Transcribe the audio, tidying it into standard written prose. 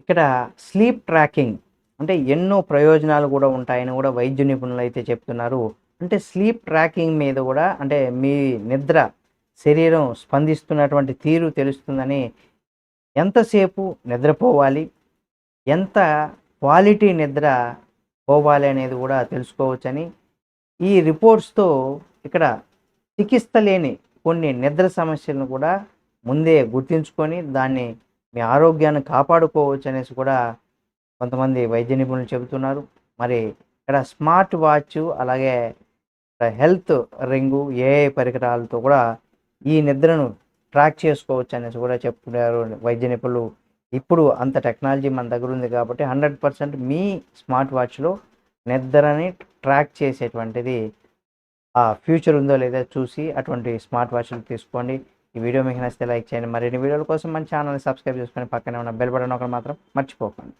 ఇక్కడ sleep tracking అంటే ఎన్నో ప్రయోజనాలు కూడా ఉంటాయని కూడా వైద్య నిపుణులు అయితే చెప్తున్నారు. అంటే స్లీప్ ట్రాకింగ్ మీద కూడా అంటే మీ నిద్ర శరీరం స్పందిస్తున్నటువంటి తీరు తెలుస్తుందని, ఎంతసేపు నిద్రపోవాలి, ఎంత క్వాలిటీ నిద్ర పోవాలి అనేది కూడా తెలుసుకోవచ్చని, ఈ రిపోర్ట్స్‌తో ఇక్కడ చికిత్స లేని కొన్ని నిద్ర సమస్యలను కూడా ముందే గుర్తించుకొని దాన్ని మీ ఆరోగ్యాన్ని కాపాడుకోవచ్చనేసి కూడా కొంతమంది వైద్య నిపుణులు చెబుతున్నారు. మరి ఇక్కడ స్మార్ట్ వాచ్ అలాగే హెల్త్ రింగు, ఏఐ పరికరాలతో కూడా ఈ నిద్రను ట్రాక్ చేసుకోవచ్చనేసి కూడా చెప్తున్నారు వైద్య నిపుణులు. ఇప్పుడు అంత టెక్నాలజీ మన దగ్గర ఉంది కాబట్టి 100% మీ స్మార్ట్ వాచ్‌లో నిద్రని ట్రాక్ చేసేటువంటిది ఫ్యూచర్ ఉందో లేదో చూసి అటువంటి స్మార్ట్ వాచ్‌లు తీసుకోండి. ఈ వీడియో మీకు నచ్చితే లైక్ చేయండి. మరిన్ని వీడియోల కోసం మన ఛానల్‌ని సబ్స్క్రైబ్ చేసుకొని పక్కనే ఉన్న బెల్ బటన్ నొక్కడం మాత్రం మర్చిపోకండి.